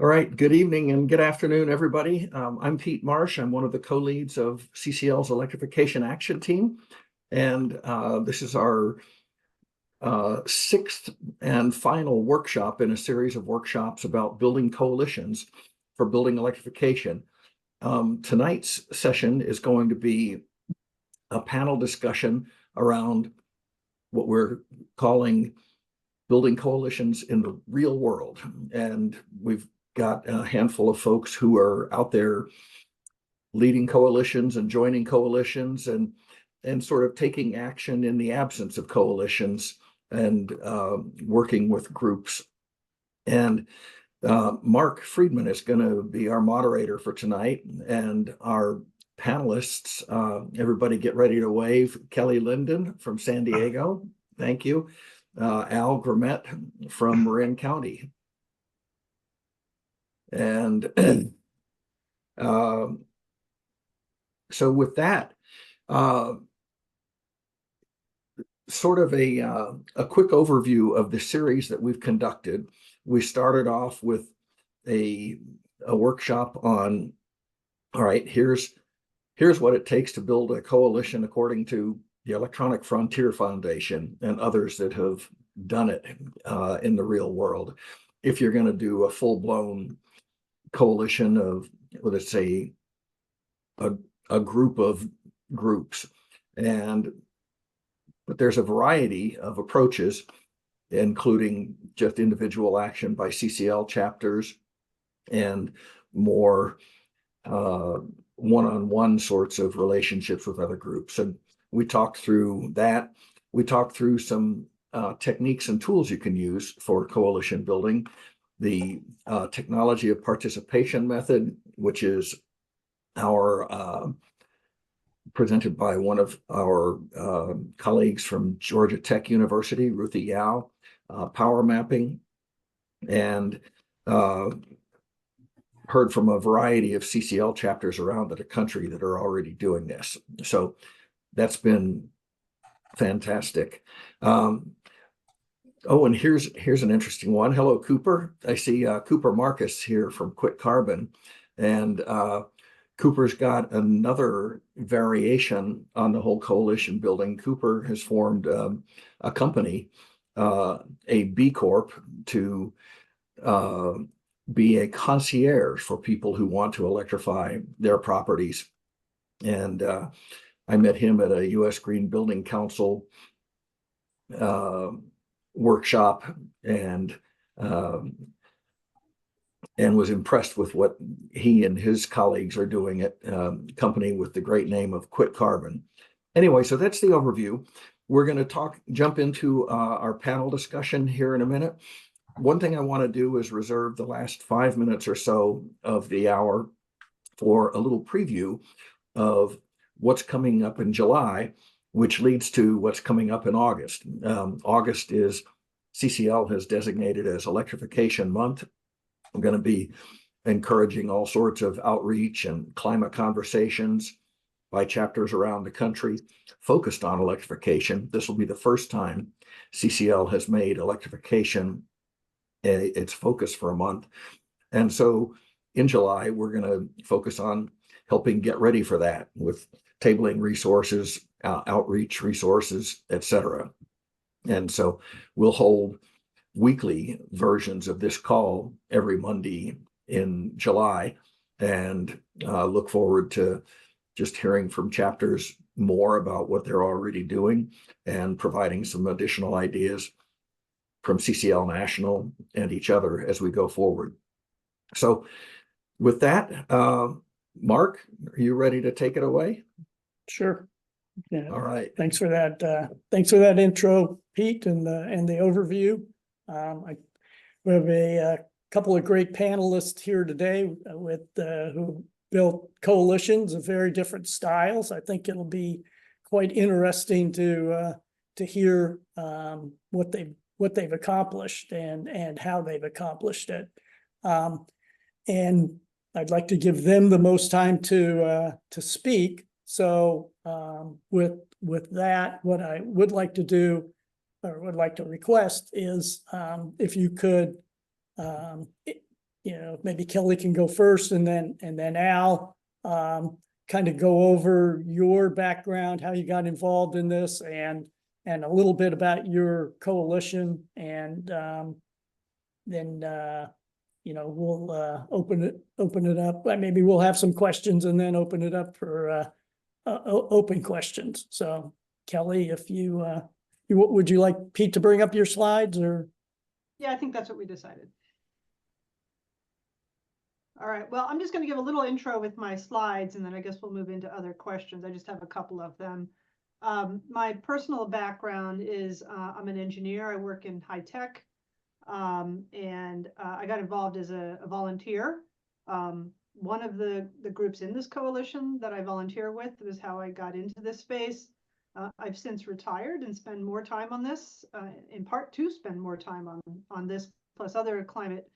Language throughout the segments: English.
All right, good evening and good afternoon, everybody. I'm Pete Marsh. I'm one of the co-leads of CCL's Electrification Action Team. And this is our sixth and final workshop in a series of workshops about building coalitions for building electrification. Tonight's session is going to be a panel discussion around what we're calling building coalitions in the real world. And we've got a handful of folks who are out there leading coalitions and joining coalitions and sort of taking action in the absence of coalitions and working with groups. And Mark Friedman is going to be our moderator for tonight, and our panelists, everybody get ready to wave. Kelly Lyndon from San Diego, thank you. Al Grumet from Marin County. And so with that, sort of a quick overview of the series that we've conducted. We started off with a workshop on, all right, here's what it takes to build a coalition according to the Electronic Frontier Foundation and others that have done it in the real world. If you're going to do a full-blown coalition of, let's say, a group of groups, but there's a variety of approaches, including just individual action by CCL chapters and more one-on-one sorts of relationships with other groups. And we talked through that. We talked through some techniques and tools you can use for coalition building. The technology of participation method, which is our presented by one of our colleagues from Georgia Tech University, Ruthie Yao, power mapping, and heard from a variety of CCL chapters around the country that are already doing this. So that's been fantastic. Oh, and here's an interesting one. Hello, Cooper. I see Cooper Marcus here from Quit Carbon. And Cooper's got another variation on the whole coalition building. Cooper has formed a company, a B Corp, to be a concierge for people who want to electrify their properties. And I met him at a U.S. Green Building Council workshop and was impressed with what he and his colleagues are doing at a company with the great name of Quit Carbon. Anyway, so that's the overview. We're going to jump into our panel discussion here in a minute. One thing I want to do is reserve the last 5 minutes or so of the hour for a little preview of what's coming up in July, which leads to what's coming up in August. August is CCL has designated as Electrification Month. I'm going to be encouraging all sorts of outreach and climate conversations by chapters around the country focused on electrification. This will be the first time CCL has made electrification its focus for a month. And so in July, we're going to focus on helping get ready for that with tabling resources, outreach resources, etc. And so we'll hold weekly versions of this call every Monday in July, and look forward to just hearing from chapters more about what they're already doing and providing some additional ideas from CCL National and each other as we go forward. So with that, Mark, are you ready to take it away? Sure. Yeah. All right. Thanks for that. Thanks for that intro, Pete, and the overview. We have a couple of great panelists here today with who built coalitions of very different styles. I think it'll be quite interesting to hear what they've accomplished and how they've accomplished it. And I'd like to give them the most time to speak. So with that, what I would like to do, or would like to request, is if you could maybe Kelly can go first and then Al, kind of go over your background, how you got involved in this and a little bit about your coalition. And, then, we'll, open it up. Maybe we'll have some questions and then open it up for, open questions. So Kelly, if would you like Pete to bring up your slides or? Yeah, I think that's what we decided. All right, well, I'm just going to give a little intro with my slides, and then I guess we'll move into other questions. I just have a couple of them. My personal background is I'm an engineer. I work in high tech, and I got involved as a volunteer. One of the groups in this coalition that I volunteer with was how I got into this space. I've since retired and spend more time on this, in part to spend more time on this, plus other climate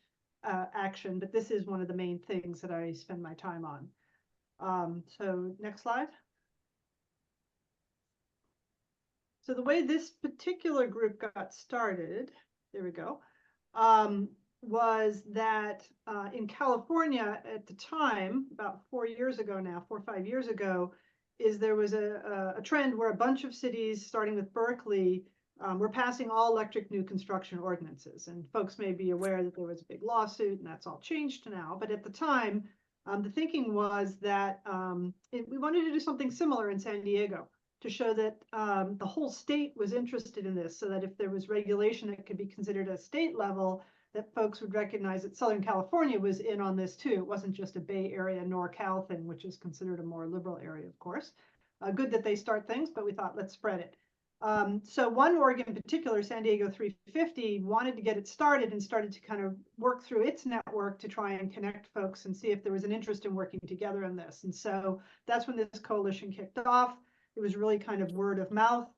action, but this is one of the main things that I spend my time on. So next slide. So the way this particular group got started, there we go, was that in California at the time, about 4 years ago now, 4 or 5 years ago, there was a trend where a bunch of cities, starting with Berkeley, we're passing all electric new construction ordinances. And folks may be aware that there was a big lawsuit and that's all changed now. But at the time, the thinking was that we wanted to do something similar in San Diego to show that the whole state was interested in this, so that if there was regulation that could be considered a state level, that folks would recognize that Southern California was in on this too. It wasn't just a Bay Area NorCal thing, which is considered a more liberal area, of course. Good that they start things, but we thought, let's spread it. So one org in particular, San Diego 350, wanted to get it started and started to kind of work through its network to try and connect folks and see if there was an interest in working together in this. And so that's when this coalition kicked off. It was really kind of word of mouth.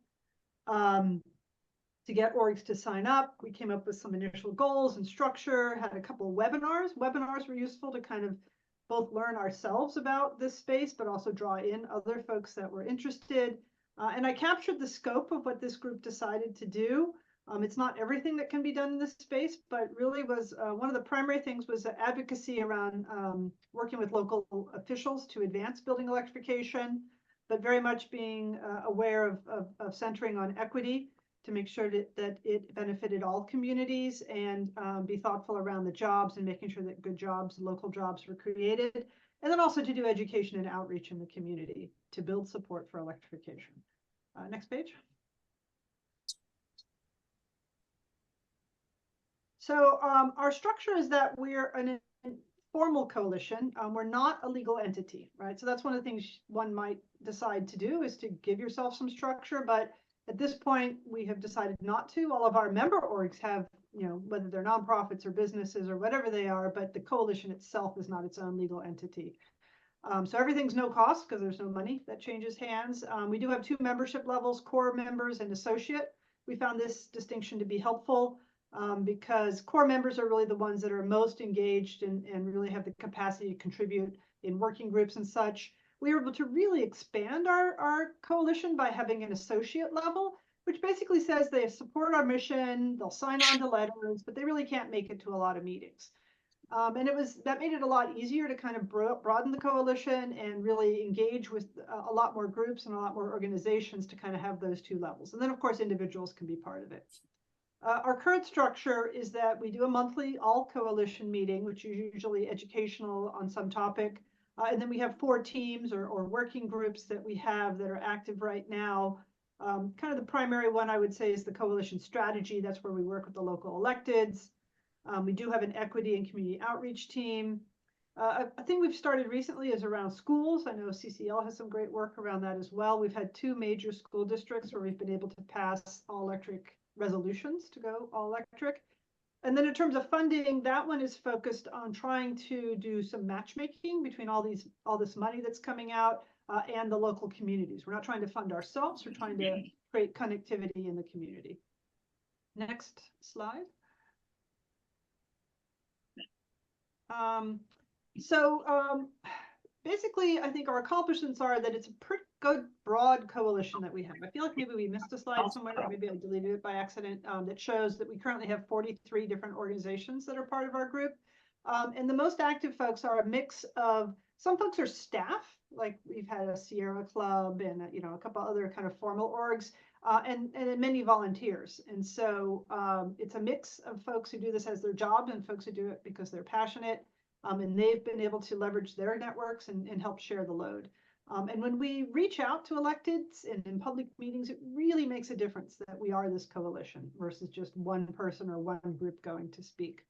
To get orgs to sign up, we came up with some initial goals and structure, had a couple of webinars. Webinars were useful to kind of both learn ourselves about this space, but also draw in other folks that were interested. And I captured the scope of what this group decided to do. It's not everything that can be done in this space, but really was one of the primary things was advocacy around working with local officials to advance building electrification, but very much being aware of centering on equity to make sure that it benefited all communities, and be thoughtful around the jobs and making sure that good jobs, local jobs were created. And then also to do education and outreach in the community to build support for electrification. Next page. So our structure is that we're an informal coalition. We're not a legal entity, right? So that's one of the things one might decide to do, is to give yourself some structure. But at this point, we have decided not to. All of our member orgs have, whether they're nonprofits or businesses or whatever they are, but the coalition itself is not its own legal entity. So everything's no cost because there's no money that changes hands. We do have 2 membership levels, core members and associate. We found this distinction to be helpful because core members are really the ones that are most engaged and really have the capacity to contribute in working groups and such. We were able to really expand our coalition by having an associate level, which basically says they support our mission, they'll sign on to letters, but they really can't make it to a lot of meetings. And that made it a lot easier to kind of broaden the coalition and really engage with a lot more groups and a lot more organizations to kind of have those 2 levels. And then, of course, individuals can be part of it. Our current structure is that we do a monthly all-coalition meeting, which is usually educational on some topic. And then we have 4 teams or working groups that we have that are active right now. Kind of the primary one, I would say, is the coalition strategy. That's where we work with the local electeds. We do have an equity and community outreach team. A thing we've started recently is around schools. I know CCL has some great work around that as well. We've had 2 major school districts where we've been able to pass all electric resolutions to go all electric. And then in terms of funding, that one is focused on trying to do some matchmaking between all this money that's coming out and the local communities. We're not trying to fund ourselves. We're trying to create connectivity in the community. Next slide. Basically, I think our accomplishments are that it's a pretty good broad coalition that we have. I feel like maybe we missed a slide somewhere, or maybe I deleted it by accident, that shows that we currently have 43 different organizations that are part of our group. And the most active folks are a mix of, some folks are staff, like we've had a Sierra Club and a couple other kind of formal orgs, and many volunteers. And so it's a mix of folks who do this as their job and folks who do it because they're passionate, and they've been able to leverage their networks and help share the load. And when we reach out to electeds and in public meetings, it really makes a difference that we are this coalition versus just one person or one group going to speak.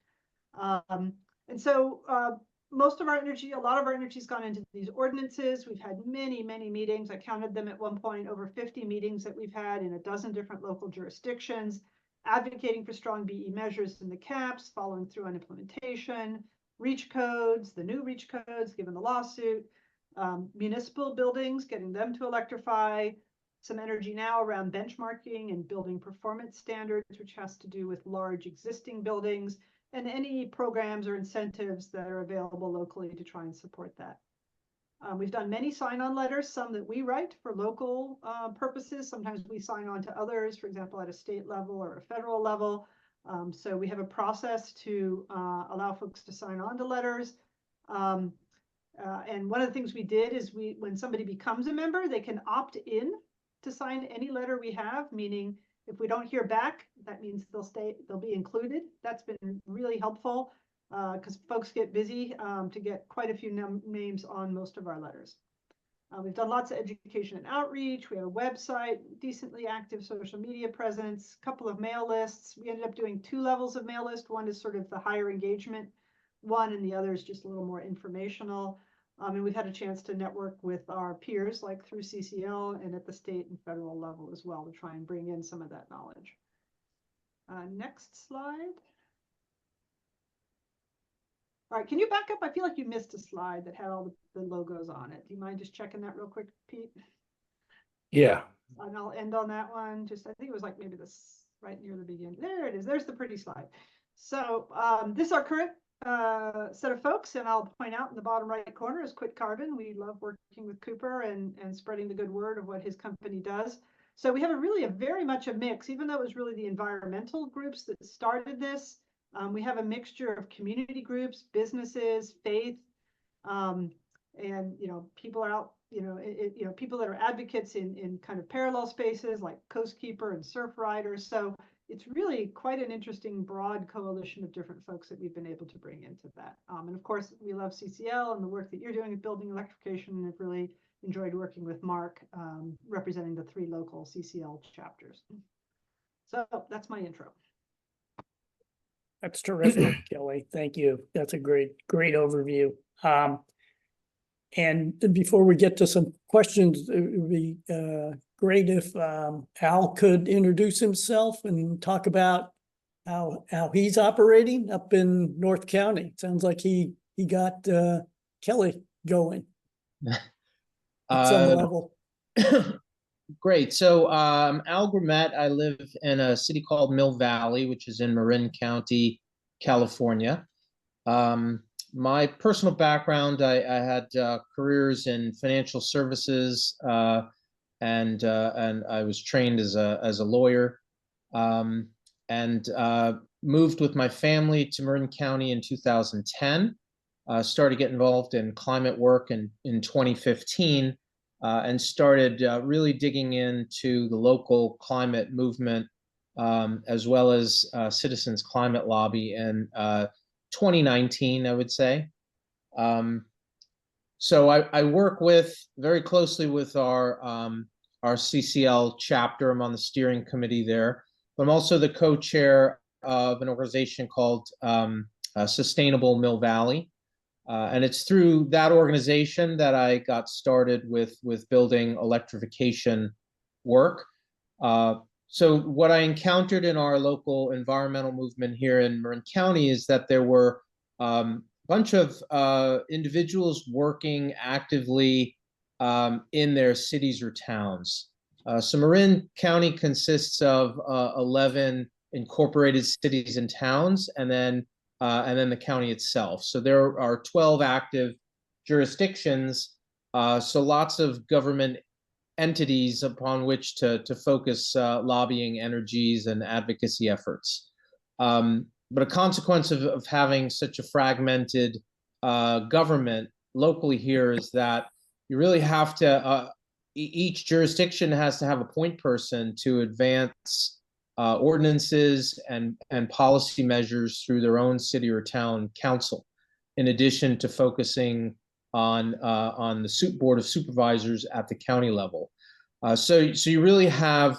And so most of our energy, a lot of our energy has gone into these ordinances. We've had many, many meetings. I counted them at one point, over 50 meetings that we've had in a dozen different local jurisdictions, advocating for strong BE measures in the caps, following through on implementation, reach codes, the new reach codes, given the lawsuit, municipal buildings, getting them to electrify, some energy now around benchmarking and building performance standards, which has to do with large existing buildings, and any programs or incentives that are available locally to try and support that. We've done many sign-on letters, some that we write for local purposes. Sometimes we sign on to others, for example, at a state level or a federal level. So we have a process to allow folks to sign on to letters. And one of the things we did is when somebody becomes a member, they can opt in to sign any letter we have, meaning if we don't hear back, that means they'll be included. That's been really helpful because folks get busy to get quite a few names on most of our letters. We've done lots of education and outreach. We have a website, decently active social media presence, a couple of mail lists. We ended up doing 2 levels of mail list. One is sort of the higher engagement one, and the other is just a little more informational. And we've had a chance to network with our peers, like through CCL and at the state and federal level as well, to try and bring in some of that knowledge. Next slide. All right, can you back up? I feel like you missed a slide that had all the logos on it. Do you mind just checking that real quick, Pete? Yeah. And I'll end on that one. Just, I think it was like maybe this right near the beginning. There it is. There's the pretty slide. So this is our current set of folks, and I'll point out in the bottom right corner is Quit Carbon. We love working with Cooper and spreading the good word of what his company does. So we have a very much a mix, even though it was really the environmental groups that started this. We have a mixture of community groups, businesses, faith, and people are out, people that are advocates in kind of parallel spaces like Coastkeeper and surf riders. So it's really quite an interesting, broad coalition of different folks that we've been able to bring into that. And of course, we love CCL and the work that you're doing at building electrification, and have really enjoyed working with Mark, representing the 3 local CCL chapters. So that's my intro. That's terrific, Kelly. Thank you. That's a great overview. And before we get to some questions, it would be great if Al could introduce himself and talk about how he's operating up in North County. Sounds like he got Kelly going at some level. Great. So Al Grumet. I live in a city called Mill Valley, which is in Marin County, California. My personal background, I had careers in financial services, and I was trained as a lawyer, and moved with my family to Marin County in 2010. Started getting involved in climate work in 2015. And started really digging into the local climate movement, as well as Citizens Climate Lobby in 2019, I would say. So I work very closely with our CCL chapter. I'm on the steering committee there, but I'm also the co-chair of an organization called Sustainable Mill Valley. And it's through that organization that I got started with building electrification work. So what I encountered in our local environmental movement here in Marin County is that there were a bunch of individuals working actively in their cities or towns. So Marin County consists of 11 incorporated cities and towns, and then the county itself. So there are 12 active jurisdictions, so lots of government entities upon which to focus lobbying energies and advocacy efforts. but a consequence of having such a fragmented government locally here is that you really have to, each jurisdiction has to have a point person to advance ordinances and policy measures through their own city or town council, in addition to focusing on the board of supervisors at the county level. So you really have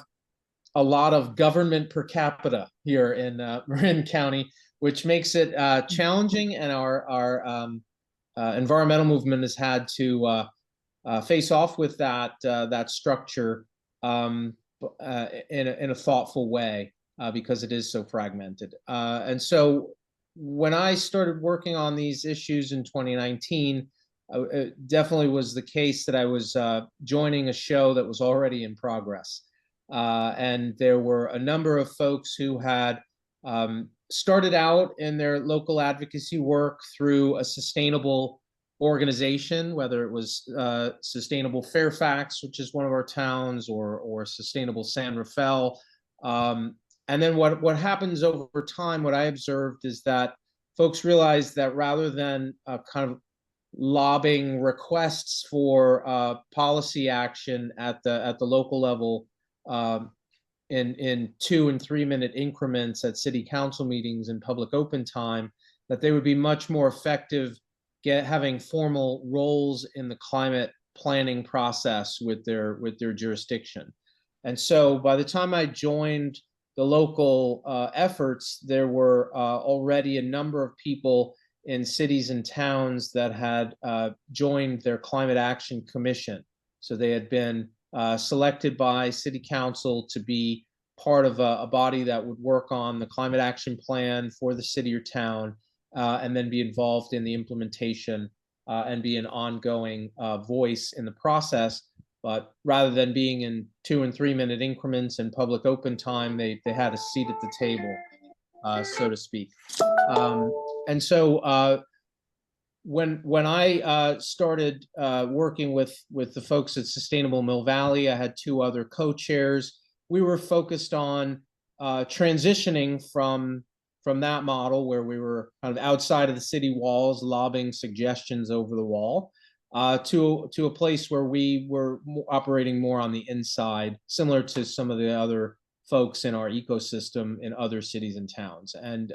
a lot of government per capita here in Marin County, which makes it challenging, and our environmental movement has had to face off with that structure in a thoughtful way because it is so fragmented. And so when I started working on these issues in 2019, it definitely was the case that I was joining a show that was already in progress. And there were a number of folks who had started out in their local advocacy work through a sustainable organization, whether it was Sustainable Fairfax, which is one of our towns, or Sustainable San Rafael. And then what happens over time, what I observed is that folks realized that rather than kind of lobbying requests for policy action at the local level in 2 and 3 minute increments at city council meetings and public open time, that they would be much more effective having formal roles in the climate planning process with their jurisdiction. And so by the time I joined the local efforts, there were already a number of people in cities and towns that had joined their Climate Action Commission. So they had been selected by city council to be part of a body that would work on the climate action plan for the city or town, and then be involved in the implementation and be an ongoing voice in the process. But rather than being in 2 and 3 minute increments and public open time, they had a seat at the table, so to speak. And so when I started working with the folks at Sustainable Mill Valley, I had 2 other co-chairs. We were focused on transitioning from that model, where we were kind of outside of the city walls, lobbing suggestions over the wall, to a place where we were operating more on the inside, similar to some of the other folks in our ecosystem in other cities and towns. And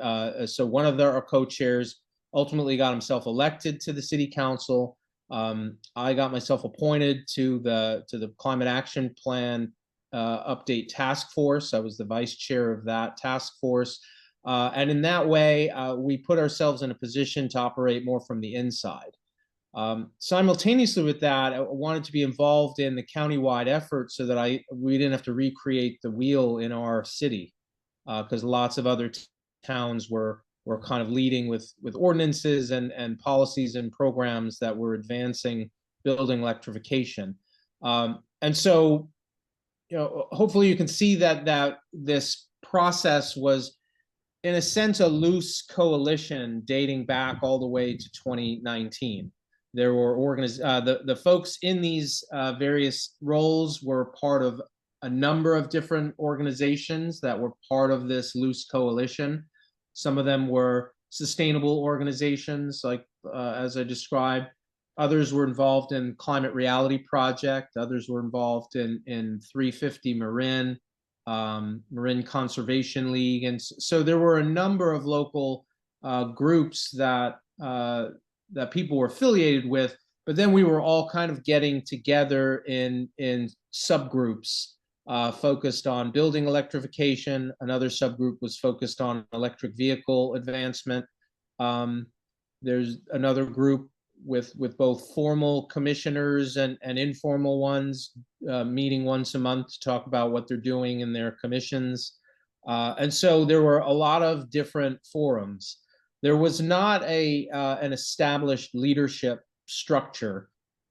so one of our co-chairs ultimately got himself elected to the city council. I got myself appointed to the Climate Action Plan Update Task Force. I was the vice chair of that task force. And in that way, we put ourselves in a position to operate more from the inside. Simultaneously with that, I wanted to be involved in the countywide effort so that we didn't have to recreate the wheel in our city, because lots of other towns were kind of leading with ordinances and policies and programs that were advancing building electrification. And so, hopefully you can see that this process was, in a sense, a loose coalition dating back all the way to 2019. There were the folks in these various roles were part of a number of different organizations that were part of this loose coalition. Some of them were sustainable organizations, like as I described. Others were involved in Climate Reality Project. Others were involved in 350 Marin, Marin Conservation League. And so there were a number of local groups that people were affiliated with, but then we were all kind of getting together in subgroups focused on building electrification. Another subgroup was focused on electric vehicle advancement. There's another group with both formal commissioners and informal ones meeting once a month to talk about what they're doing in their commissions. And so there were a lot of different forums. There was not an established leadership structure.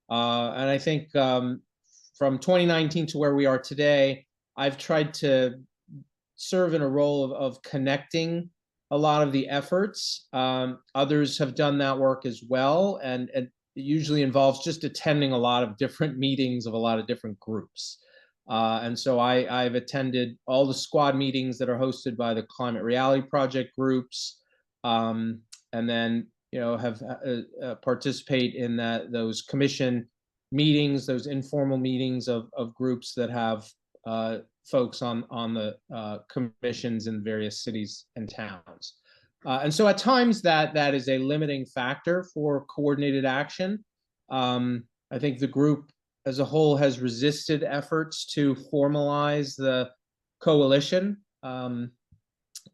And I think from 2019 to where we are today, I've tried to serve in a role of connecting a lot of the efforts. Others have done that work as well. And it usually involves just attending a lot of different meetings of a lot of different groups. And so I've attended all the squad meetings that are hosted by the Climate Reality Project groups, and then have participate in those commission meetings, those informal meetings of groups that have folks on the commissions in various cities and towns. And so at times that is a limiting factor for coordinated action. I think the group as a whole has resisted efforts to formalize the coalition.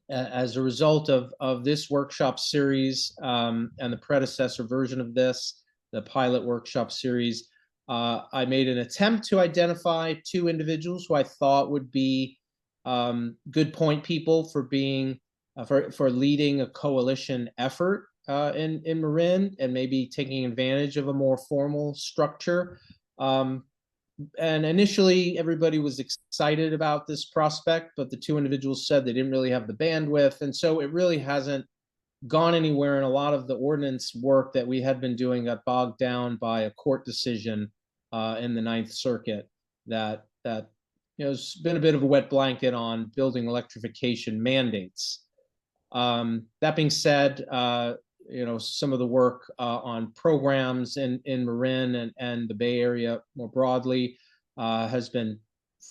As a result of this workshop series and the predecessor version of this, the pilot workshop series, I made an attempt to identify 2 individuals who I thought would be good point people for being for leading a coalition effort in Marin, and maybe taking advantage of a more formal structure. And initially, everybody was excited about this prospect, but the 2 individuals said they didn't really have the bandwidth, and so it really hasn't gone anywhere. And a lot of the ordinance work that we had been doing got bogged down by a court decision in the Ninth Circuit that has been a bit of a wet blanket on building electrification mandates. That being said, some of the work on programs in Marin and the Bay Area more broadly has been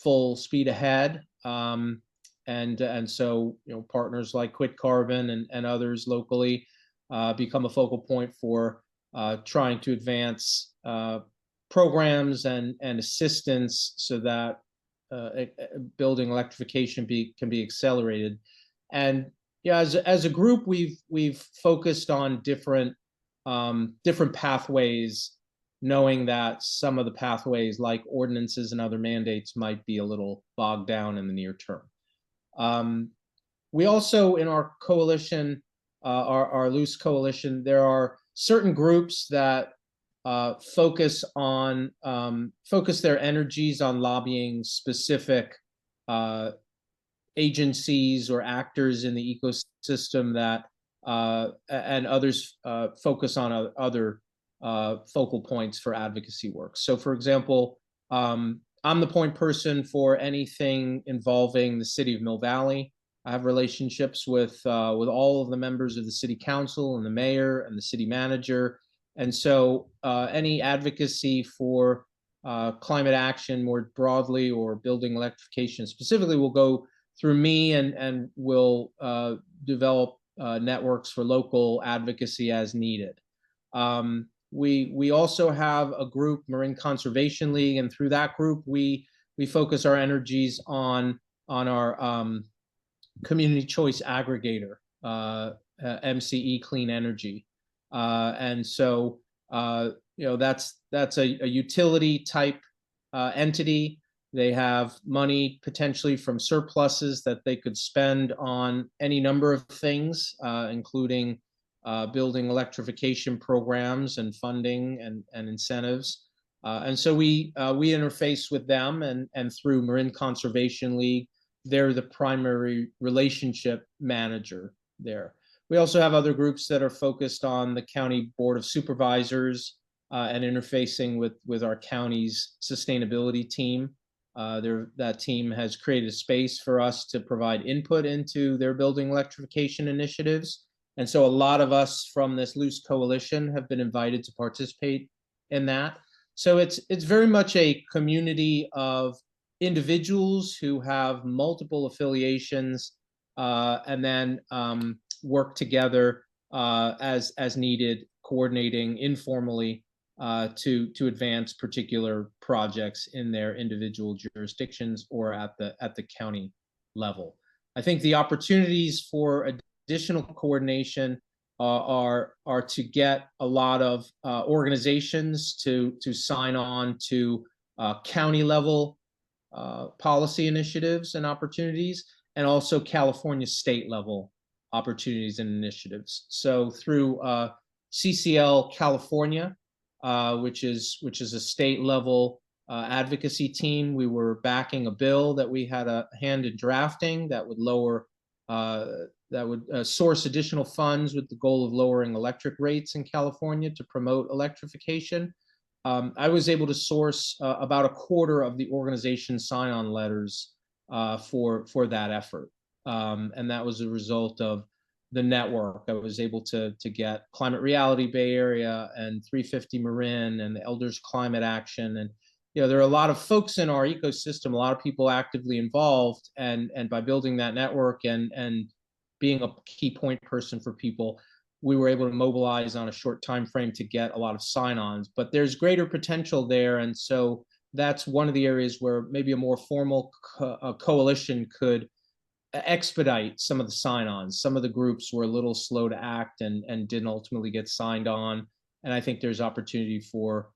full speed ahead. And so partners like Quit Carbon and others locally become a focal point for trying to advance programs and assistance so that building electrification can be accelerated. And as a group, we've focused on different pathways, knowing that some of the pathways, like ordinances and other mandates, might be a little bogged down in the near term. We also, in our coalition, our loose coalition, there are certain groups that focus their energies on lobbying specific agencies or actors in the ecosystem that and others focus on other focal points for advocacy work. So, for example, I'm the point person for anything involving the city of Mill Valley. I have relationships with all of the members of the city council and the mayor and the city manager. And so any advocacy for climate action more broadly, or building electrification specifically, will go through me, and will develop networks for local advocacy as needed. We also have a group, Marin Conservation League, and through that group, we focus our energies on our community choice aggregator, MCE Clean Energy. And so that's a utility type entity. They have money potentially from surpluses that they could spend on any number of things, including building electrification programs and funding and incentives. And so we interface with them, and through Marin Conservation League, they're the primary relationship manager there. We also have other groups that are focused on the county board of supervisors and interfacing with our county's sustainability team. That team has created a space for us to provide input into their building electrification initiatives. And so a lot of us from this loose coalition have been invited to participate in that. So it's very much a community of individuals who have multiple affiliations and then work together as needed, coordinating informally to advance particular projects in their individual jurisdictions or at the county level. I think the opportunities for additional coordination are to get a lot of organizations to sign on to county level policy initiatives and opportunities, and also California state level opportunities and initiatives. So through CCL California, which is a state level advocacy team, we were backing a bill that we had a hand in drafting that would lower source additional funds with the goal of lowering electric rates in California to promote electrification. I was able to source about a quarter of the organization sign-on letters for that effort. And that was a result of the network. I was able to get Climate Reality Bay Area and 350 Marin and the Elders Climate Action. And there are a lot of folks in our ecosystem, a lot of people actively involved, and by building that network and being a key point person for people, we were able to mobilize on a short time frame to get a lot of sign-ons. But there's greater potential there, and so that's one of the areas where maybe a more formal coalition could expedite some of the sign-ons. Some of the groups were a little slow to act and didn't ultimately get signed on, and I think there's opportunity for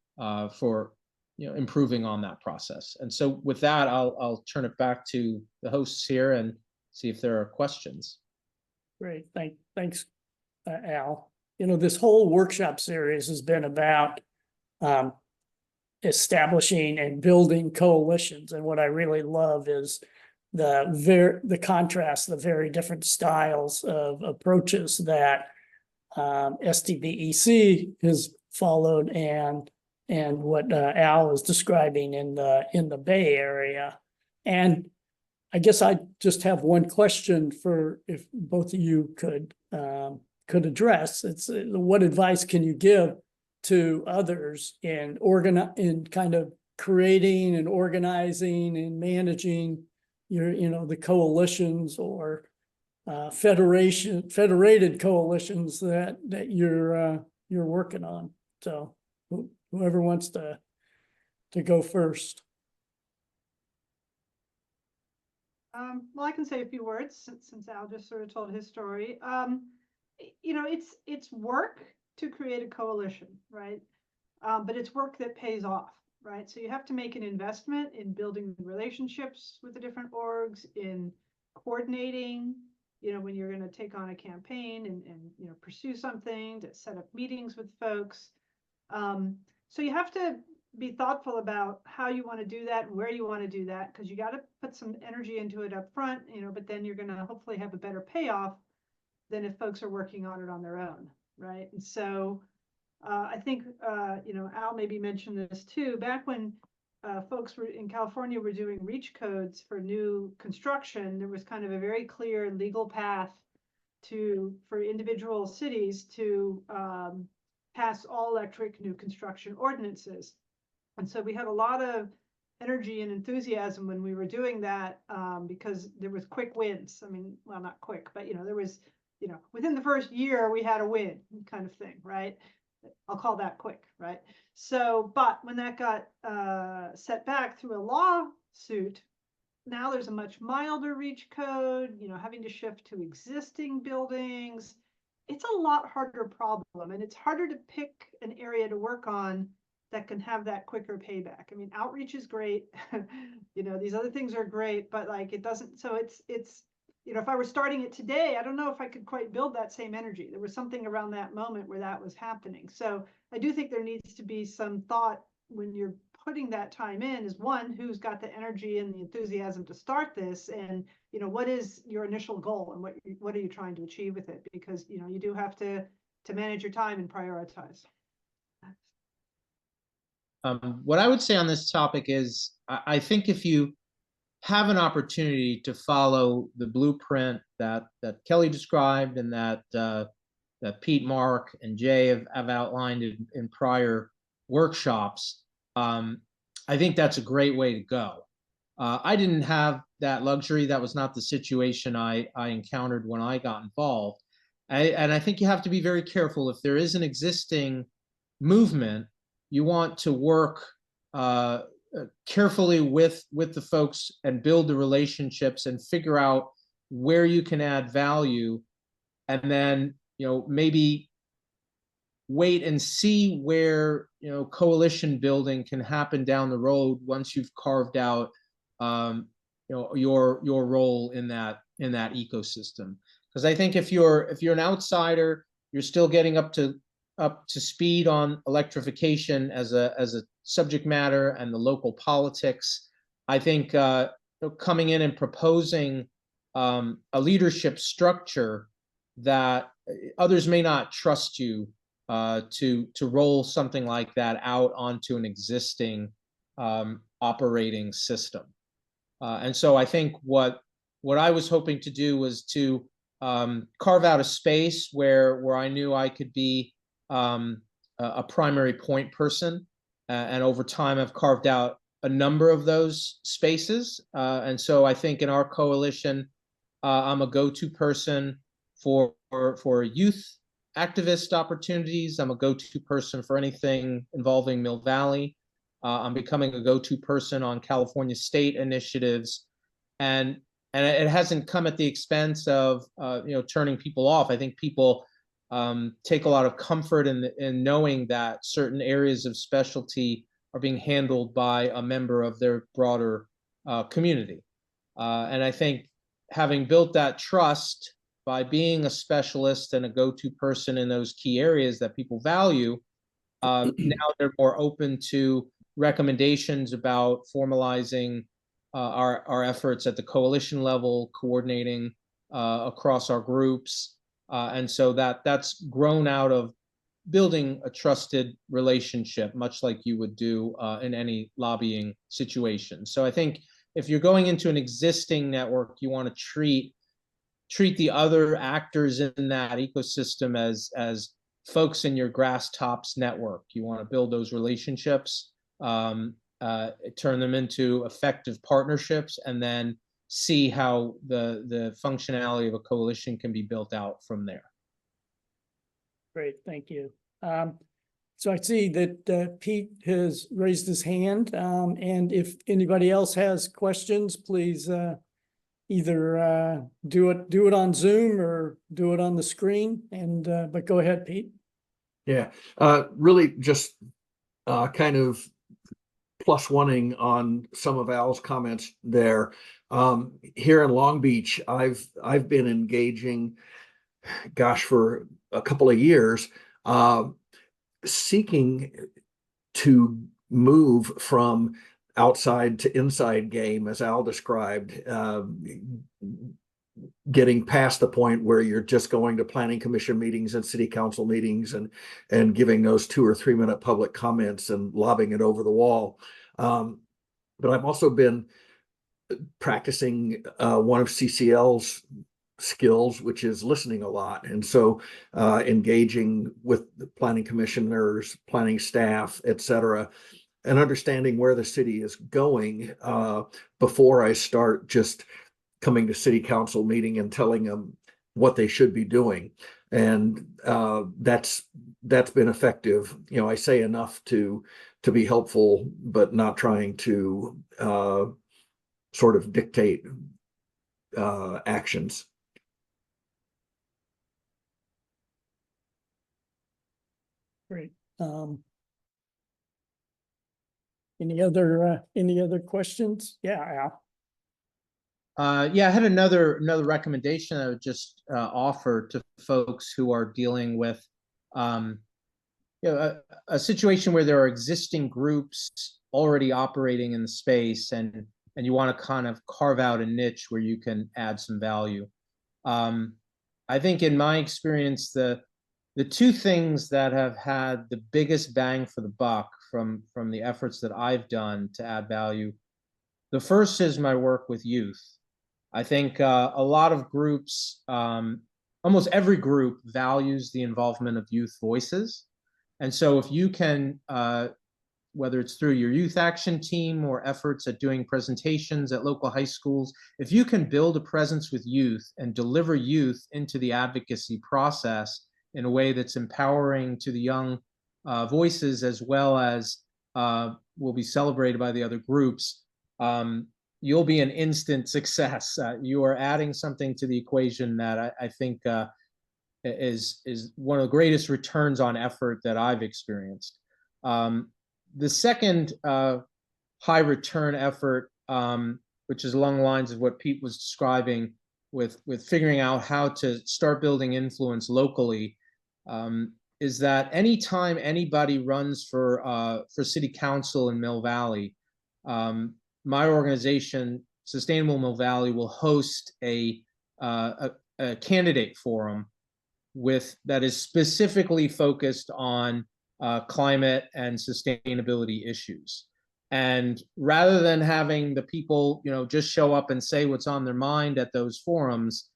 improving on that process. And so with that, I'll turn it back to the hosts here and see if there are questions. Great, thanks, Al. This whole workshop series has been about establishing and building coalitions, and what I really love is the contrast, the very different styles of approaches that STBEC has followed and what Al is describing in the Bay Area. And I guess I just have one question for if both of you could address. It's what advice can you give to others in kind of creating and organizing and managing the coalitions or federated coalitions that you're working on. So whoever wants to go first. Well, I can say a few words since Al just sort of told his story. It's work to create a coalition, right? But it's work that pays off, right? So you have to make an investment in building relationships with the different orgs, in coordinating, when you're going to take on a campaign and pursue something, to set up meetings with folks. So you have to be thoughtful about how you want to do that and where you want to do that, because you got to put some energy into it up front, but then you're going to hopefully have a better payoff than if folks are working on it on their own, right? And so I think, Al maybe mentioned this too, back when folks were in California were doing reach codes for new construction, there was kind of a very clear legal path for individual cities to pass all electric new construction ordinances. And so we had a lot of energy and enthusiasm when we were doing that, because there was quick wins. I mean, well, not quick, but there was, within the first year we had a win kind of thing, right? I'll call that quick, right? So, but when that got set back through a lawsuit, now there's a much milder reach code, having to shift to existing buildings. It's a lot harder problem, and it's harder to pick an area to work on that can have that quicker payback. I mean, outreach is great. These other things are great, but like it doesn't, so it's, if I were starting it today, I don't know if I could quite build that same energy. There was something around that moment where that was happening. So I do think there needs to be some thought when you're putting that time in, is one, who's got the energy and the enthusiasm to start this, and what is your initial goal, and what are you trying to achieve with it? Because you do have to manage your time and prioritize. What I would say on this topic is, I think if you have an opportunity to follow the blueprint that Kelly described and that Pete, Mark, and Jay have outlined in prior workshops, I think that's a great way to go. I didn't have that luxury. That was not the situation I encountered when I got involved. And I think you have to be very careful. If there is an existing movement, you want to work carefully with the folks and build the relationships and figure out where you can add value, and then maybe wait and see where coalition building can happen down the road once you've carved out your role in that ecosystem. Because I think if you're an outsider, you're still getting up to speed on electrification as a subject matter and the local politics. I think coming in and proposing a leadership structure that others may not trust you to roll something like that out onto an existing operating system. And so I think what I was hoping to do was to carve out a space where I knew I could be a primary point person, and over time I've carved out a number of those spaces. And so I think in our coalition, I'm a go-to person for youth activist opportunities. I'm a go-to person for anything involving Mill Valley. I'm becoming a go-to person on California state initiatives, and it hasn't come at the expense of turning people off. I think people take a lot of comfort in knowing that certain areas of specialty are being handled by a member of their broader community, and I think having built that trust by being a specialist and a go-to person in those key areas that people value, now they're more open to recommendations about formalizing our efforts at the coalition level, coordinating across our groups. And so that's grown out of building a trusted relationship, much like you would do in any lobbying situation. So I think if you're going into an existing network, you want to treat the other actors in that ecosystem as folks in your grass tops network. You want to build those relationships, turn them into effective partnerships, and then see how the functionality of a coalition can be built out from there. Great, thank you. So I see that Pete has raised his hand, and if anybody else has questions, please either do it on Zoom or do it on the screen. And but go ahead, Pete. Yeah, really just kind of plus oneing on some of Al's comments there. Here in Long Beach, I've been engaging, gosh, for a couple of years, seeking to move from outside to inside game, as Al described, getting past the point where you're just going to planning commission meetings and city council meetings and giving those 2 or 3 minute public comments and lobbing it over the wall. But I've also been practicing one of CCL's skills, which is listening a lot. And so engaging with the planning commissioners, planning staff, et cetera, and understanding where the city is going before I start just coming to city council meeting and telling them what they should be doing. And that's been effective. I say enough to be helpful, but not trying to sort of dictate actions. Great. Any other questions? Yeah, Al. Yeah, I had another recommendation I would just offer to folks who are dealing with a situation where there are existing groups already operating in the space, and you want to kind of carve out a niche where you can add some value. I think in my experience, the 2 things that have had the biggest bang for the buck from the efforts that I've done to add value, the first is my work with youth. I think a lot of groups, almost every group, values the involvement of youth voices. And so if you can, whether it's through your youth action team or efforts at doing presentations at local high schools, if you can build a presence with youth and deliver youth into the advocacy process in a way that's empowering to the young voices, as well as will be celebrated by the other groups, you'll be an instant success. You are adding something to the equation that I think is one of the greatest returns on effort that I've experienced. The second high return effort, which is along the lines of what Pete was describing, with figuring out how to start building influence locally, is that anytime anybody runs for city council in Mill Valley, my organization, Sustainable Mill Valley, will host a candidate forum that is specifically focused on climate and sustainability issues. And rather than having the people, just show up and say what's on their mind at those forums,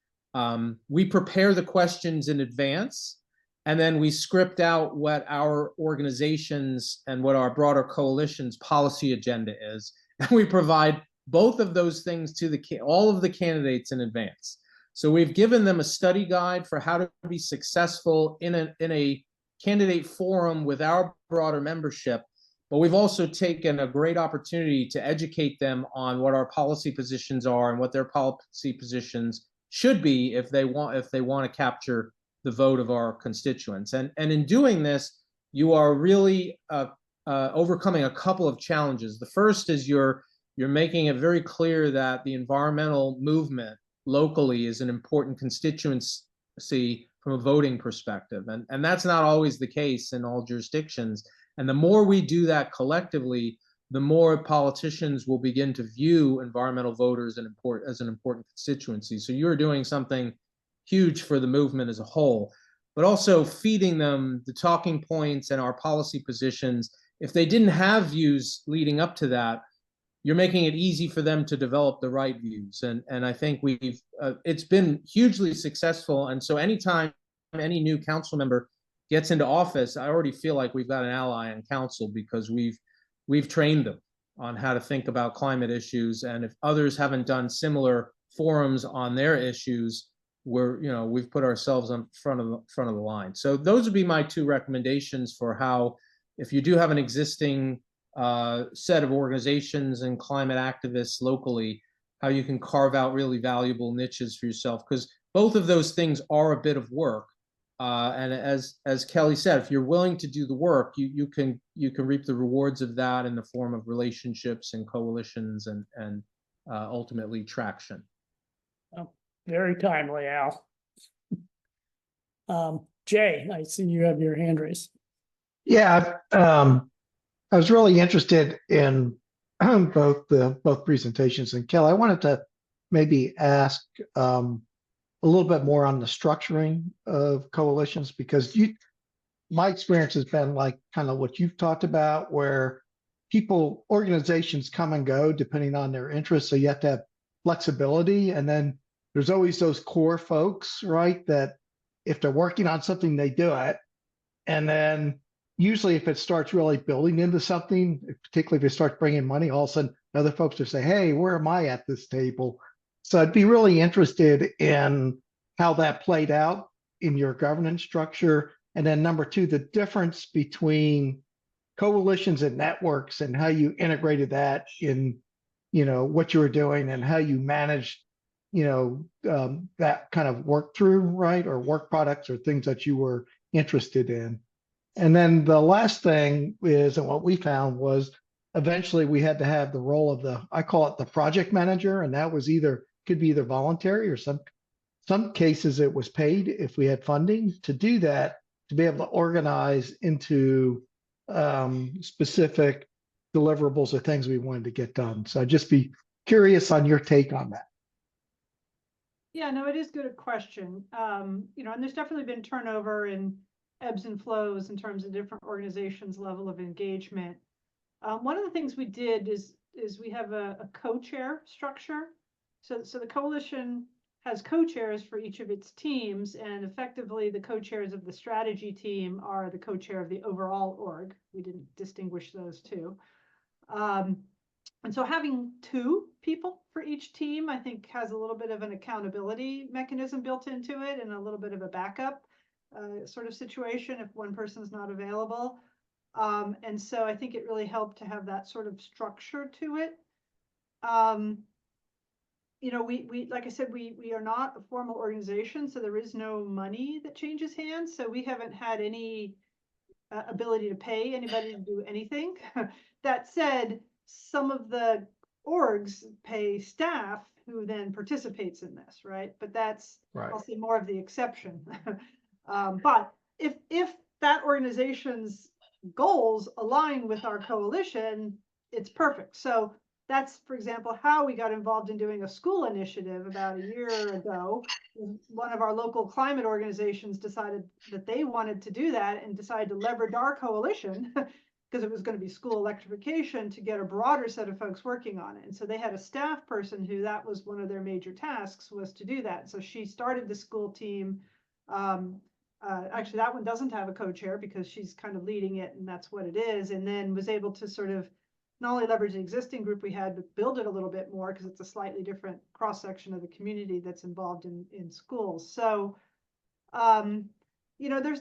we prepare the questions in advance, and then we script out what our organizations and what our broader coalition's policy agenda is. And we provide both of those things to all of the candidates in advance. So we've given them a study guide for how to be successful in a candidate forum with our broader membership, but we've also taken a great opportunity to educate them on what our policy positions are and what their policy positions should be if they want to capture the vote of our constituents. And in doing this, you are really overcoming a couple of challenges. The first is you're making it very clear that the environmental movement locally is an important constituency from a voting perspective. And that's not always the case in all jurisdictions. And the more we do that collectively, the more politicians will begin to view environmental voters as an important constituency. So you're doing something huge for the movement as a whole, but also feeding them the talking points and our policy positions. If they didn't have views leading up to that, you're making it easy for them to develop the right views. And I think it's been hugely successful. And so anytime any new council member gets into office, I already feel like we've got an ally in council, because we've trained them on how to think about climate issues. And if others haven't done similar forums on their issues, we've put ourselves in front of the line. So those would be my two recommendations for how, if you do have an existing set of organizations and climate activists locally, how you can carve out really valuable niches for yourself, because both of those things are a bit of work. And as Kelly said, if you're willing to do the work, you can reap the rewards of that in the form of relationships and coalitions and ultimately traction. Oh, very timely, Al. Jay, I see you have your hand raised. Yeah, I was really interested in both presentations. And Kelly, I wanted to maybe ask a little bit more on the structuring of coalitions, because my experience has been like kind of what you've talked about, where organizations come and go depending on their interests. So you have to have flexibility. And then there's always those core folks, right? That if they're working on something, they do it. And then usually if it starts really building into something, particularly if it starts bringing money, all of a sudden other folks will say, hey, where am I at this table? So I'd be really interested in how that played out in your governance structure. And then number two, the difference between coalitions and networks and how you integrated that in, what you were doing and how you managed, that kind of work through, right? Or work products or things that you were interested in. And then the last thing is, and what we found was eventually we had to have the role of I call it the project manager. And that was could be either voluntary or some cases it was paid if we had funding to do that, to be able to organize into specific deliverables or things we wanted to get done. So I'd just be curious on your take on that. Yeah, no, it is a good question. And there's definitely been turnover and ebbs and flows in terms of different organizations' level of engagement. One of the things we did is we have a co-chair structure. So the coalition has co-chairs for each of its teams, and effectively the co-chairs of the strategy team are the co-chair of the overall org. We didn't distinguish those two. And so having two people for each team, I think, has a little bit of an accountability mechanism built into it and a little bit of a backup sort of situation if one person's not available. And so I think it really helped to have that sort of structure to it. We like I said, we are not a formal organization, so there is no money that changes hands. So we haven't had any ability to pay anybody to do anything. That said, some of the orgs pay staff who then participates in this, right? But that's, right, I'll say, more of the exception. But if that organization's goals align with our coalition, it's perfect. So that's, for example, how we got involved in doing a school initiative about a year ago. One of our local climate organizations decided that they wanted to do that and decided to leverage our coalition because it was going to be school electrification to get a broader set of folks working on it. And so they had a staff person who that was one of their major tasks, was to do that. So she started the school team. Actually, that one doesn't have a co-chair because she's kind of leading it, and that's what it is. And then was able to sort of not only leverage the existing group we had, but build it a little bit more because it's a slightly different cross-section of the community that's involved in schools. So, there's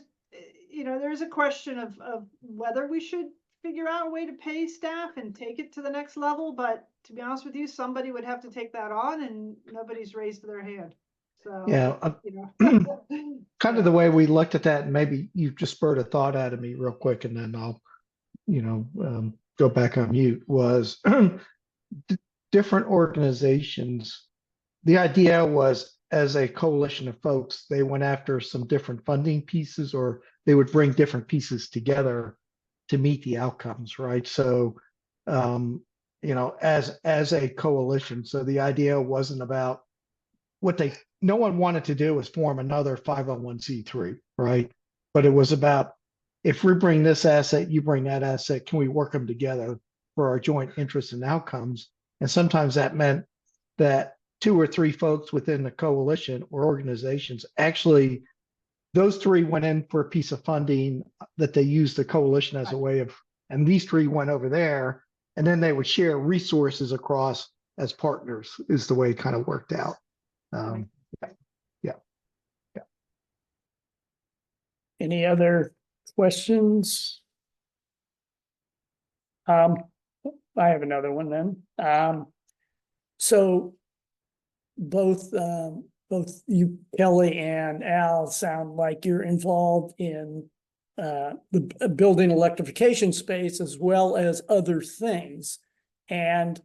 a question of whether we should figure out a way to pay staff and take it to the next level. But to be honest with you, somebody would have to take that on, and nobody's raised their hand. So, Yeah, kind of the way we looked at that, and maybe you just spurred a thought out of me real quick, and then I'll, go back on mute, was different organizations. The idea was, as a coalition of folks, they went after some different funding pieces, or they would bring different pieces together to meet the outcomes, right? So, as a coalition, so the idea wasn't about no one wanted to do was form another 501c3, right? But it was about, if we bring this asset, you bring that asset, can we work them together for our joint interests and outcomes? And sometimes that meant that 2 or 3 folks within the coalition or organizations, actually, those 3 went in for a piece of funding that they used the coalition as a way of, and these 3 went over there, and then they would share resources across as partners, is the way it kind of worked out. Yeah. Any other questions? I have another one then. So both you, Kelly, and Al sound like you're involved in the building electrification space as well as other things. And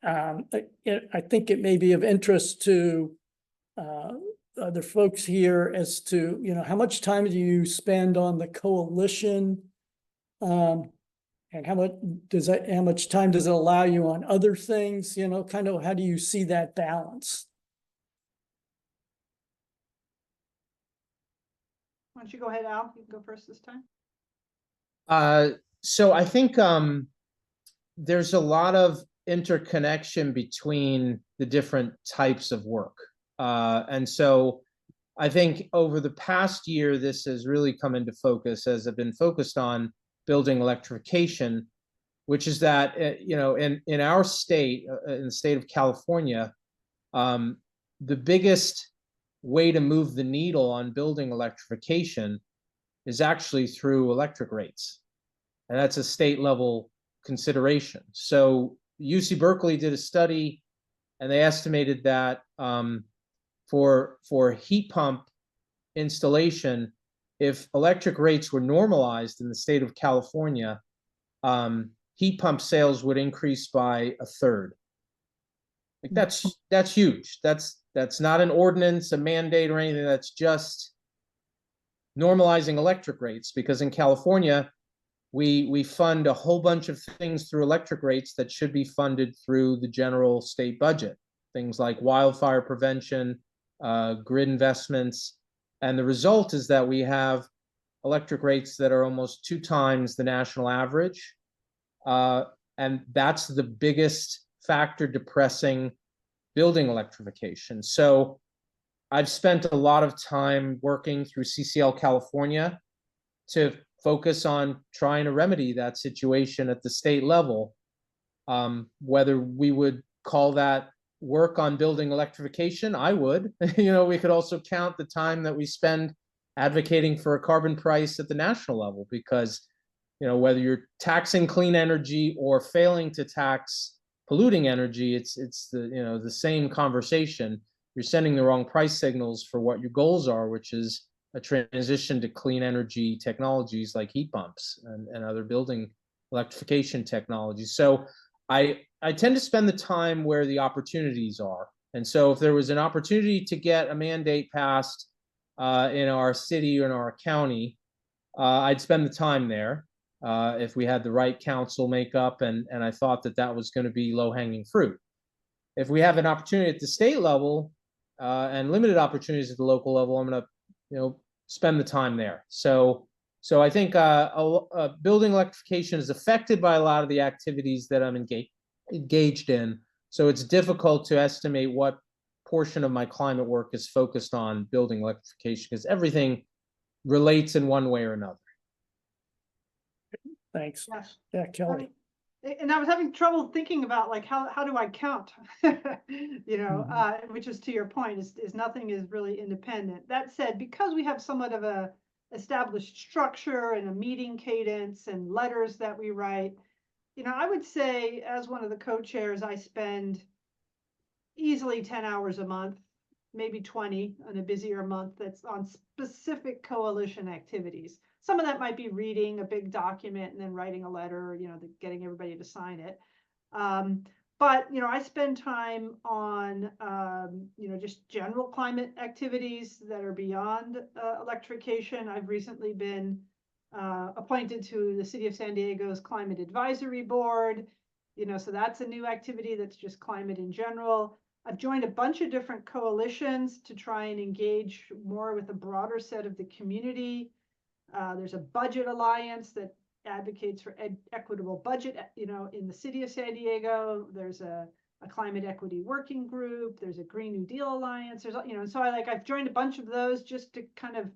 I think it may be of interest to other folks here as to, how much time do you spend on the coalition? And how much time does it allow you on other things? Kind of, how do you see that balance? Why don't you go ahead, Al? You can go first this time. So I think there's a lot of interconnection between the different types of work. And so I think over the past year, this has really come into focus as I've been focused on building electrification, which is that, in our state, in the state of California, the biggest way to move the needle on building electrification is actually through electric rates. And that's a state level consideration. So UC Berkeley did a study, and they estimated that for heat pump installation, if electric rates were normalized in the state of California, heat pump sales would increase by 1/3. Like that's huge. That's not an ordinance, a mandate, or anything. That's just normalizing electric rates, because in California, we fund a whole bunch of things through electric rates that should be funded through the general state budget. Things like wildfire prevention, grid investments. And the result is that we have electric rates that are almost 2 times the national average. And that's the biggest factor depressing building electrification. So I've spent a lot of time working through CCL California to focus on trying to remedy that situation at the state level. Whether we would call that work on building electrification, I would. We could also count the time that we spend advocating for a carbon price at the national level, because whether you're taxing clean energy or failing to tax polluting energy, it's the same conversation. You're sending the wrong price signals for what your goals are, which is a transition to clean energy technologies like heat pumps and other building electrification technologies. So I tend to spend the time where the opportunities are. And so if there was an opportunity to get a mandate passed in our city or in our county, I'd spend the time there. if we had the right council makeup, and I thought that that was going to be low-hanging fruit. If we have an opportunity at the state level and limited opportunities at the local level, I'm going to, spend the time there. So I think building electrification is affected by a lot of the activities that I'm engaged in. So it's difficult to estimate what portion of my climate work is focused on building electrification, because everything relates in one way or another. Thanks. Yes. Yeah, Kelly. And I was having trouble thinking about like how do I count, which is to your point, is nothing is really independent. That said, because we have somewhat of a established structure and a meeting cadence and letters that we write, I would say as one of the co-chairs, I spend easily 10 hours a month, maybe 20 on a busier month, that's on specific coalition activities. Some of that might be reading a big document and then writing a letter, getting everybody to sign it. But I spend time on, just general climate activities that are beyond electrification. I've recently been appointed to the City of San Diego's Climate Advisory Board, so that's a new activity that's just climate in general. I've joined a bunch of different coalitions to try and engage more with a broader set of the community. There's a budget alliance that advocates for equitable budget, in the city of San Diego. There's a climate equity working group. There's a Green New Deal alliance. There's, and so I've joined a bunch of those just to kind of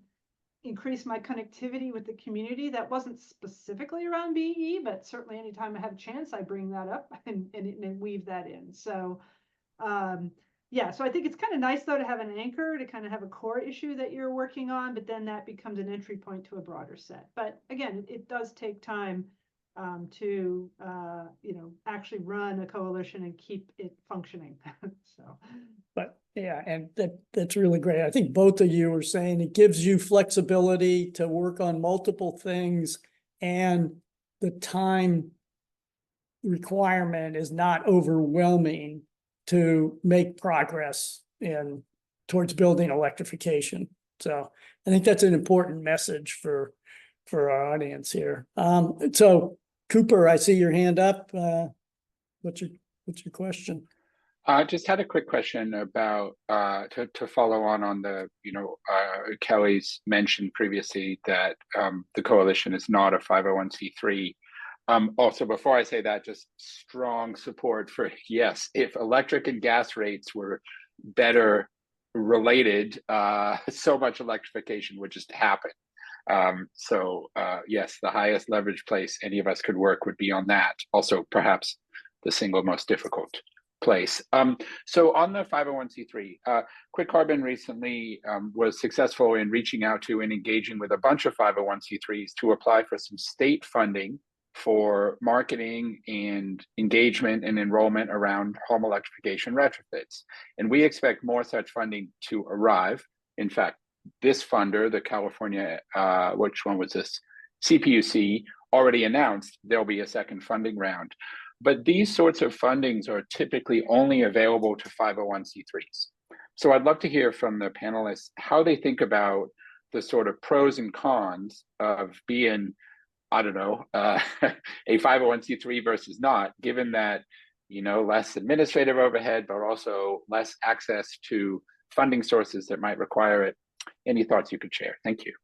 increase my connectivity with the community. That wasn't specifically around BE, but certainly anytime I have a chance, I bring that up and weave that in. So, so I think it's kind of nice though to have an anchor, to kind of have a core issue that you're working on, but then that becomes an entry point to a broader set. But again, it does take time to actually run a coalition and keep it functioning. But yeah, and that's really great. I think both of you are saying it gives you flexibility to work on multiple things, and the time requirement is not overwhelming to make progress towards building electrification. So I think that's an important message for our audience here. So Cooper, I see your hand up. What's your question? I just had a quick question about to follow on the Kelly's mentioned previously that the coalition is not a 501c3. Also, before I say that, just strong support for, yes, if electric and gas rates were better related, so much electrification would just happen. Yes, the highest leverage place any of us could work would be on that. Also, perhaps the single most difficult place. So on the 501c3, Quick Carbon recently was successful in reaching out to and engaging with a bunch of 501c3s to apply for some state funding for marketing and engagement and enrollment around home electrification retrofits. And we expect more such funding to arrive. In fact, this funder, the California, which one was this? CPUC, already announced there'll be a second funding round. But these sorts of fundings are typically only available to 501c3s. So I'd love to hear from the panelists how they think about the sort of pros and cons of being, I don't know, a 501c3 versus not, given that, less administrative overhead, but also less access to funding sources that might require it. Any thoughts you could share? Thank you.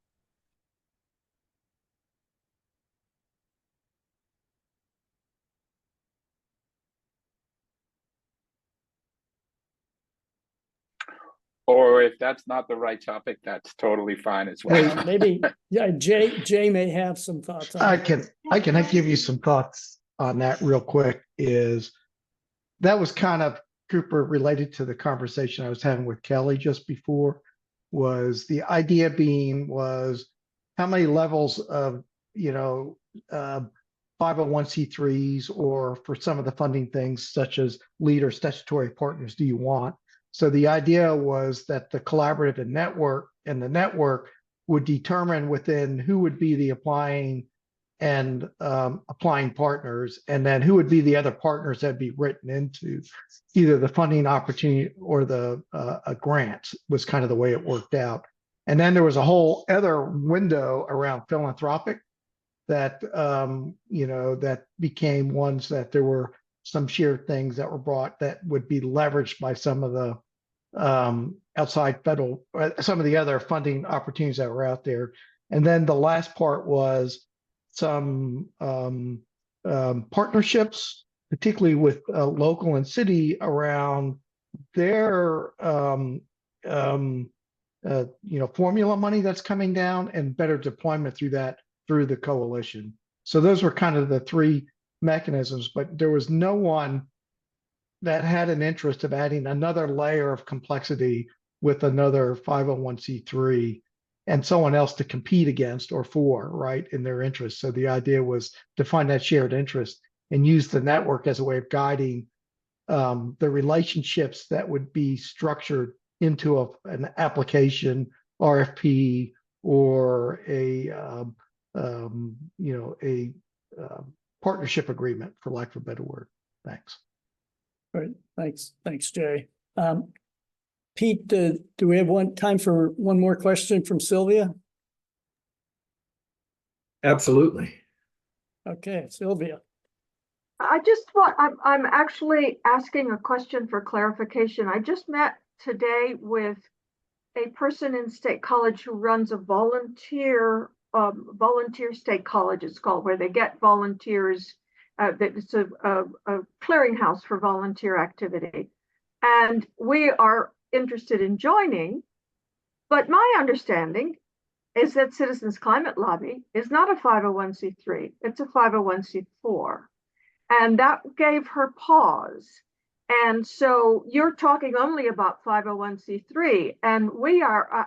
Or if that's not the right topic, that's totally fine as well. Maybe, yeah, Jay may have some thoughts on I it. can give you some thoughts on that real quick. That was kind of, Cooper, related to the conversation I was having with Kelly just before. Was the idea was how many levels of 501c3s, or for some of the funding things such as lead or statutory partners, do you want? So the idea was that the collaborative and the network would determine within who would be the applying partners, and then who would be the other partners that be written into either the funding opportunity or the grants, was kind of the way it worked out. And then there was a whole other window around philanthropic that, that became ones that there were some shared things that were brought that would be leveraged by some of the outside federal, some of the other funding opportunities that were out there. And then the last part was some partnerships, particularly with local and city around their formula money that's coming down and better deployment through the coalition. So those were kind of the three mechanisms, but there was no one that had an interest of adding another layer of complexity with another 501c3 and someone else to compete against or for, right, in their interest. So the idea was to find that shared interest and use the network as a way of guiding the relationships that would be structured into an application, RFP, or a partnership agreement, for lack of a better word. Thanks. All right, thanks, Jay. Pete, do we have time for one more question from Sylvia? Absolutely. Okay, Sylvia. I'm actually asking a question for clarification. I just met today with a person in State College who runs a volunteer state college, it's called, where they get volunteers. It's a clearinghouse for volunteer activity. And we are interested in joining, but my understanding is that Citizens Climate Lobby is not a 501c3, it's a 501c4. And that gave her pause. And so you're talking only about 501c3, and we are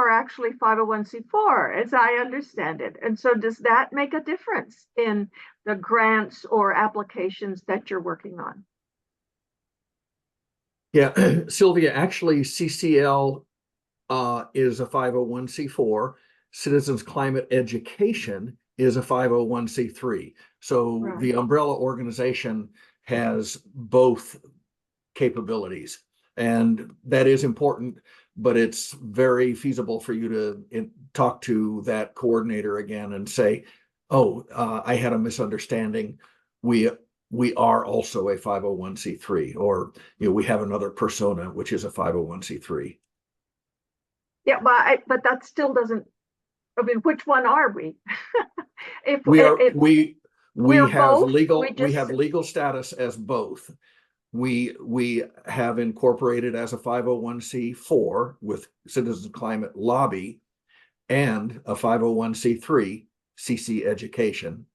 actually 501c4, as I understand it. And so does that make a difference in the grants or applications that you're working on? Yeah, Sylvia, actually CCL is a 501c4. Citizens Climate Education is a 501c3. So Right. The umbrella organization has both capabilities, and that is important, but it's very feasible for you to talk to that coordinator again and say, oh, I had a misunderstanding. We are also a 501c3, or we have another persona, which is a 501c3. Yeah, but that still doesn't, I mean, which one are we? We have both, legal status as both. We have incorporated as a 501c4 with Citizens Climate Lobby and a 501c3 CC Education.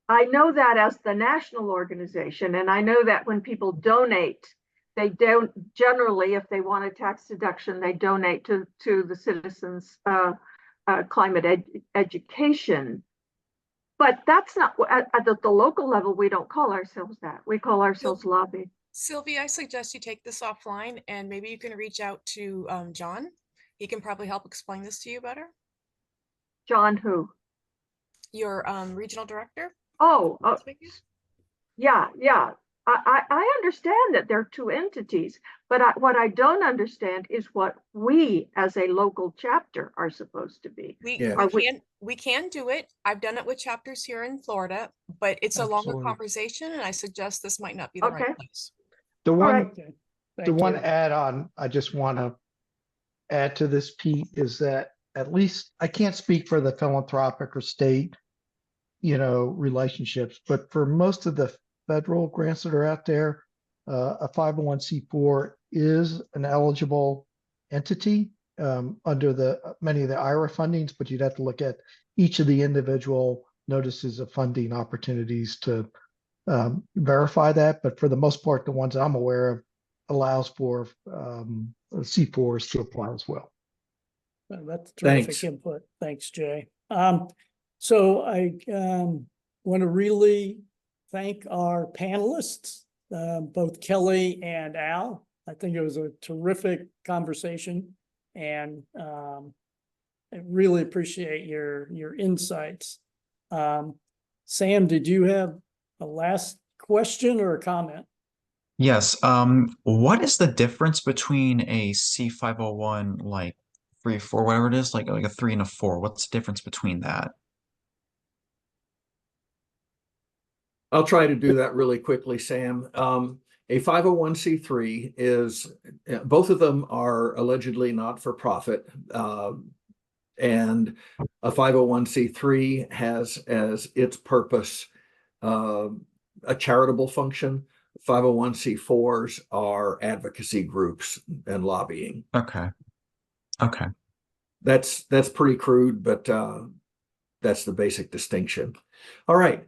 I know that as the national organization, and I know that when people donate, they don't generally, if they want a tax deduction, they donate to the Citizens Climate Education. But that's not at the local level. We don't call ourselves that. We call ourselves Lobby. Sylvia, I suggest you take this offline, and maybe you can reach out to John. He can probably help explain this to you better. John who? Your regional director. Yeah. I understand that they're two entities, but what I don't understand is what we as a local chapter are supposed to be. We can do it. I've done it with chapters here in Florida, but it's a longer conversation, and I suggest this might not be the right place. The one add-on I just want to add to this, Pete, is that at least I can't speak for the philanthropic or state, relationships, but for most of the federal grants that are out there, a 501c4 is an eligible entity under many of the IRA fundings, but you'd have to look at each of the individual notices of funding opportunities to verify that. But for the most part, the ones I'm aware of allows for C4s to apply as well. That's terrific input. Thanks, Jay. So I want to really thank our panelists, both Kelly and Al. I think it was a terrific conversation, and I really appreciate your insights. Sam, did you have a last question or a comment? Yes. What is the difference between a C501, like 3 or 4, whatever it is, like a 3 and a 4? What's the difference between that? I'll try to do that really quickly, Sam. A 501c3 is, both of them are allegedly not for profit. And a 501c3 has as its purpose a charitable function. 501c4s are advocacy groups and lobbying. Okay. Okay. That's pretty crude, but that's the basic distinction. All right.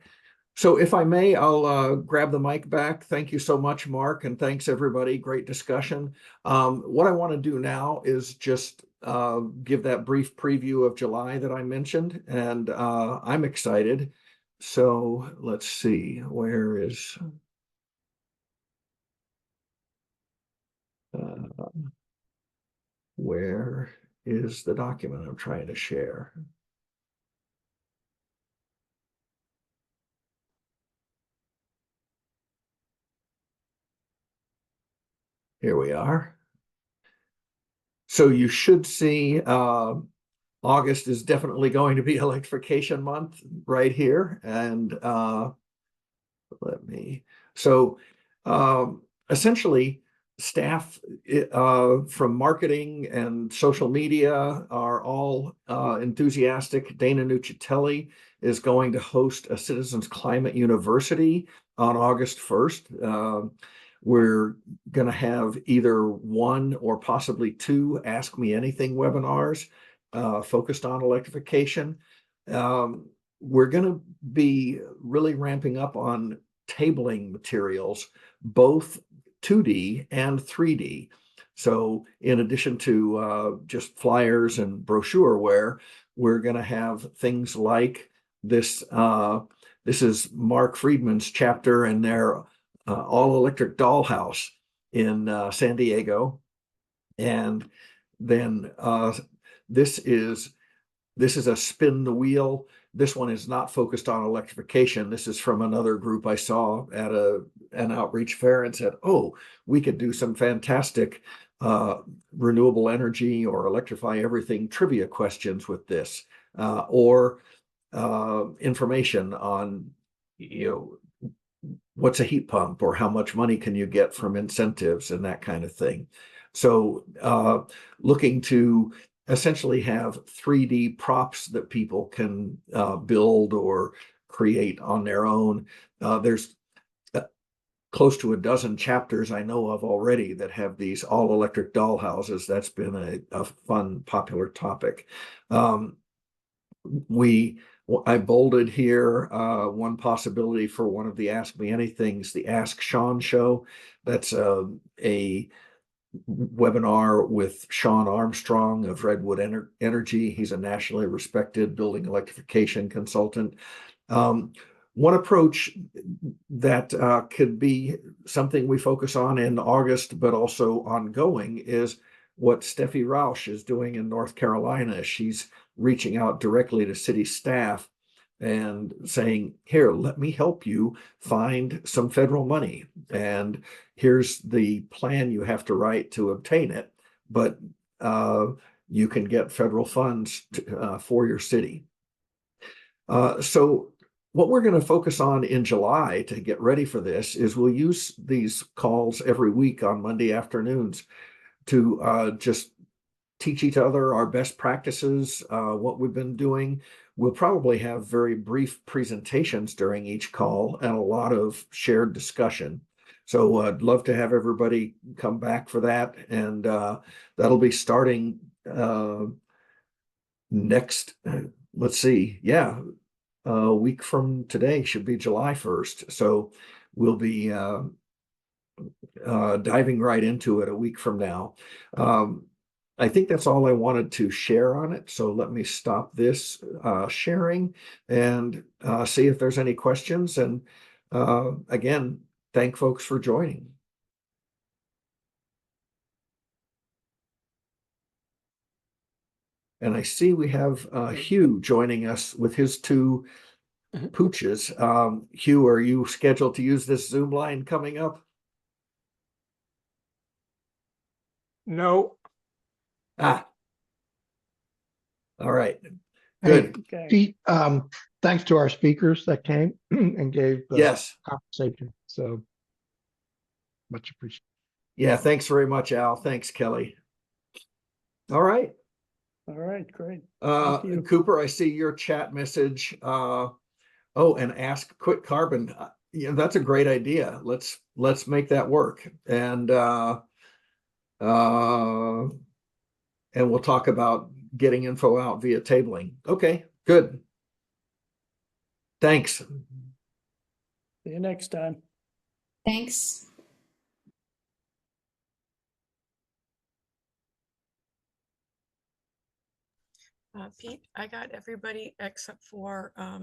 So if I may, I'll grab the mic back. Thank you so much, Mark, and thanks everybody. Great discussion. What I want to do now is just give that brief preview of July that I mentioned, and I'm excited. So let's see, where is the document I'm trying to share? Here we are. So you should see August is definitely going to be electrification month right here. And essentially staff from marketing and social media are all enthusiastic. Dana Nuccitelli is going to host a Citizens Climate University on August 1st. We're going to have either one or possibly two Ask Me Anything webinars focused on electrification. We're going to be really ramping up on tabling materials, both 2D and 3D. So in addition to just flyers and brochureware, we're going to have things like this. This is Mark Friedman's chapter in their all-electric dollhouse in San Diego. And then this is a spin the wheel. This one is not focused on electrification. This is from another group I saw at an outreach fair and said, oh, we could do some fantastic renewable energy or electrify everything trivia questions with this, or information on, what's a heat pump or how much money can you get from incentives and that kind of thing. So looking to essentially have 3D props that people can build or create on their own. There's close to a dozen chapters I know of already that have these all-electric dollhouses. That's been a fun, popular topic. I bolded here one possibility for one of the Ask Me Anythings, the Ask Sean show. That's a webinar with Sean Armstrong of Redwood Energy. He's a nationally respected building electrification consultant. One approach that could be something we focus on in August, but also ongoing, is what Steffi Rausch is doing in North Carolina. She's reaching out directly to city staff and saying, here, let me help you find some federal money. And here's the plan you have to write to obtain it, but you can get federal funds for your city. So what we're going to focus on in July to get ready for this is we'll use these calls every week on Monday afternoons to just teach each other our best practices, what we've been doing. We'll probably have very brief presentations during each call and a lot of shared discussion. So I'd love to have everybody come back for that. And that'll be starting next, let's see, a week from today should be July 1st. So we'll be diving right into it a week from now. I think that's all I wanted to share on it. So let me stop this sharing and see if there's any questions. And again, thank folks for joining. And I see we have Hugh joining us with his two pooches. Hugh, are you scheduled to use this Zoom line coming up? No. All right. Hey, Good. Okay. Pete, thanks to our speakers that came and gave the Yes. conversation. So much appreciated. Yeah. Thanks very much, Al. Thanks, Kelly. All right. All right, great. Thank you. Cooper, I see your chat message. Oh, and ask Quick Carbon. Yeah, that's a great idea. Let's make that work. And we'll talk about getting info out via tabling. Okay, good. Thanks. See you next time. Thanks. Pete, I got everybody except for